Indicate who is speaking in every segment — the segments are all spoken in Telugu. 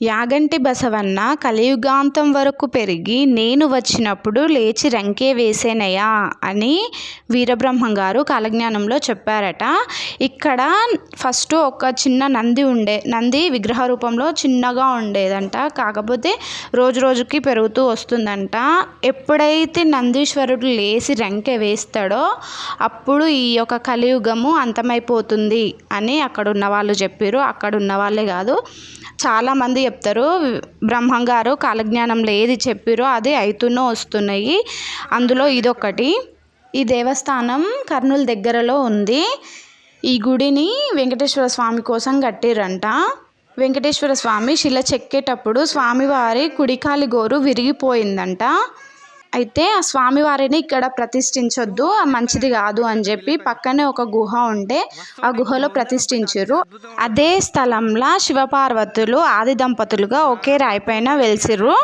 Speaker 1: యాగంటి బసవన్న కలియుగాంతం వరకు పెరిగి నేను వచ్చినప్పుడు లేచి రంకే వేసేనయ్యా అని వీరబ్రహ్మం గారు కాలజ్ఞానంలో చెప్పారట. ఇక్కడ ఫస్ట్ ఒక చిన్న నంది విగ్రహ రూపంలో చిన్నగా ఉండేదంట. కాకపోతే రోజు రోజుకి పెరుగుతూ వస్తుందంట. ఎప్పుడైతే నందీశ్వరుడు లేచి రంకె వేస్తాడో అప్పుడు ఈ యొక్క కలియుగము అంతమైపోతుంది అని అక్కడ ఉన్న వాళ్ళు చెప్పారు. అక్కడ ఉన్న వాళ్ళే కాదు, చాలామంది చెప్తారు. బ్రహ్మంగారు కాలజ్ఞానంలో ఏది చెప్పారో అది అవుతూనే వస్తున్నాయి. అందులో ఇదొకటి. ఈ దేవస్థానం కర్నూలు దగ్గరలో ఉంది. ఈ గుడిని వెంకటేశ్వర స్వామి కోసం కట్టిరంట. వెంకటేశ్వర స్వామి శిల చెక్కేటప్పుడు స్వామివారి కుడికాలి గోరు విరిగిపోయిందంట. అయితే ఆ స్వామివారిని ఇక్కడ ప్రతిష్ఠించొద్దు, మంచిది కాదు అని చెప్పి పక్కనే ఒక గుహ ఉంటే ఆ గుహలో ప్రతిష్ఠించారు. అదే స్థలంలో శివపార్వతులు ఆది దంపతులుగా ఒకే రాయి పైన వెలిసిర్రు.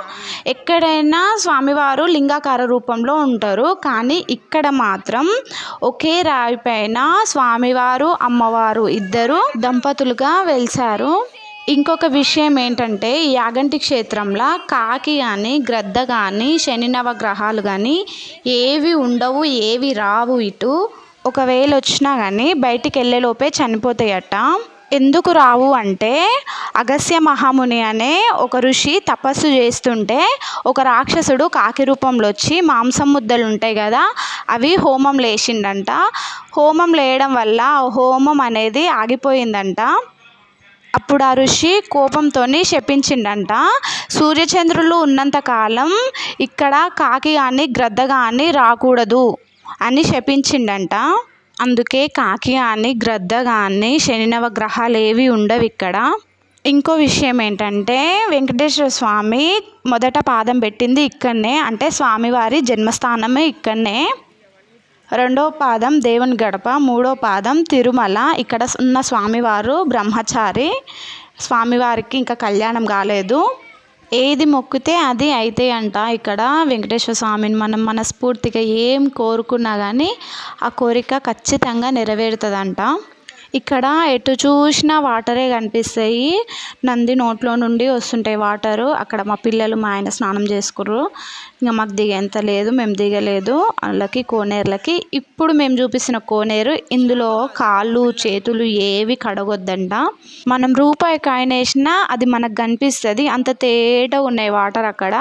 Speaker 1: ఎక్కడైనా స్వామివారు లింగాకార రూపంలో ఉంటారు, కానీ ఇక్కడ మాత్రం ఒకే రాయి పైన స్వామివారు అమ్మవారు ఇద్దరు దంపతులుగా వెలిసారు. ఇంకొక విషయం ఏంటంటే, ఈ యాగంటి క్షేత్రంలో కాకి కానీ గ్రద్ద కానీ శని నవగ్రహాలు కానీ ఏవి ఉండవు, ఏవి రావు ఇటు. ఒకవేళ వచ్చినా కానీ బయటికి వెళ్ళేలోపే చనిపోతాయట. ఎందుకు రావు అంటే, అగస్త్య మహాముని అనే ఒక ఋషి తపస్సు చేస్తుంటే ఒక రాక్షసుడు కాకి రూపంలో వచ్చి మాంసం ముద్దలు ఉంటాయి కదా, అవి హోమం లేచిండంట. హోమం లేయడం వల్ల హోమం అనేది ఆగిపోయిందంట. అప్పుడు ఆ ఋషి కోపంతో శపించిండంట, సూర్యచంద్రులు ఉన్నంతకాలం ఇక్కడ కాకి కానీ గ్రద్ద కానీ రాకూడదు అని శపించిండంట. అందుకే కాకి కానీ గ్రద్ద కానీ శని నవగ్రహాలు ఏవి ఉండవు ఇక్కడ. ఇంకో విషయం ఏంటంటే, వెంకటేశ్వర స్వామి మొదట పాదం పెట్టింది ఇక్కడనే, అంటే స్వామివారి జన్మస్థానమే ఇక్కడనే. రెండో పాదం దేవుని గడప, మూడో పాదం తిరుమల. ఇక్కడ ఉన్న స్వామివారు బ్రహ్మచారి. స్వామివారికి ఇంకా కళ్యాణం కాలేదు. ఏది మొక్కితే అది అయితే అంట. ఇక్కడ వెంకటేశ్వర స్వామిని మనం మనస్ఫూర్తిగా ఏం కోరుకున్నా కానీ ఆ కోరిక ఖచ్చితంగా నెరవేరుతుందంట. ఇక్కడ ఎటు చూసినా వాటరే కనిపిస్తాయి. నంది నోట్లో నుండి వస్తుంటాయి వాటరు. అక్కడ మా పిల్లలు మా ఆయన స్నానం చేసుకుర్రు. ఇంకా మాకు దిగేంత లేదు, మేము దిగలేదు వాళ్ళకి కోనేరులకి. ఇప్పుడు మేము చూపిస్తున్న కోనేరు, ఇందులో కాళ్ళు చేతులు ఏవి కడగొద్దంట. మనం రూపాయి కాయిన్ వేసినా అది మనకు కనిపిస్తుంది, అంత తేటగా ఉన్నాయి వాటర్ అక్కడ.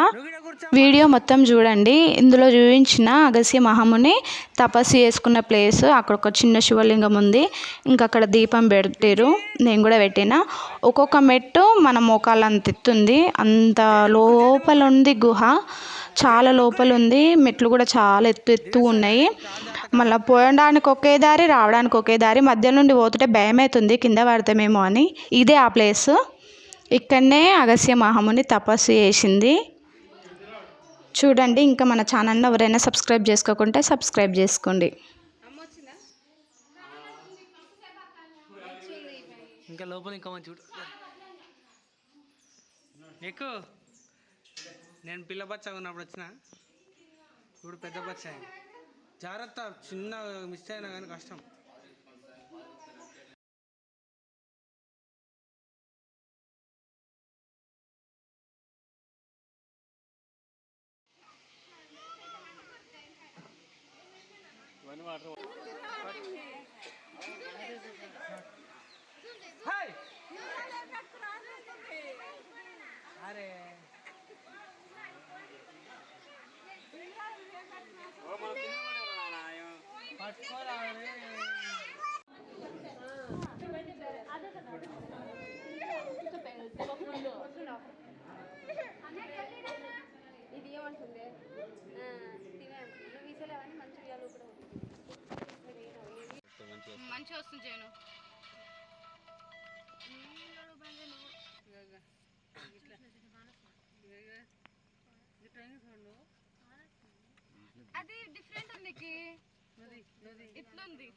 Speaker 1: వీడియో మొత్తం చూడండి. ఇందులో చూపించిన అగస్త్య మహాముని తపస్సు చేసుకున్న ప్లేస్. అక్కడ ఒక చిన్న శివలింగం ఉంది, ఇంకా అక్కడ దీపం పెట్టారు, నేను కూడా పెట్టిన. ఒక్కొక్క మెట్టు మన మోకాళ్ళంత ఎత్తుంది, అంత లోపల ఉంది గుహ, చాలా లోపల ఉంది. మెట్లు కూడా చాలా ఎత్తు ఉన్నాయి. మళ్ళీ పోయడానికి ఒకే దారి, రావడానికి ఒకే దారి. మధ్య నుండి పోతుంటే భయం అవుతుంది కింద పడతామేమో అని. ఇదే ఆ ప్లేస్. ఇక్కడనే అగస్త్య మహాముని తపస్సు చేసింది. చూడండి. ఇంకా మన ఛానల్ని ఎవరైనా సబ్స్క్రైబ్ చేసుకోకుంటే సబ్స్క్రైబ్ చేసుకోండి.
Speaker 2: ఇంకా లోపల ఇంకా మంచి ఎక్కువ నేను పిల్ల బచ్చగా ఉన్నప్పుడు వచ్చిన, ఇప్పుడు పెద్ద బచ్చ. జాగ్రత్త, చిన్న మిస్ అయినా కానీ కష్టం. అరే పట్టుకోరా
Speaker 3: ఇది ఏమంటుంది వీసలేవన్నీ మంచిగా మంచిగా వస్తుంది చేయను. అది డిఫరెంట్ ఉంది, ఇట్లుంది.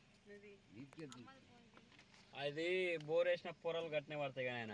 Speaker 4: అది బోర్ వేసిన పొరలు కట్టిన పడతాయి కానీ ఆయన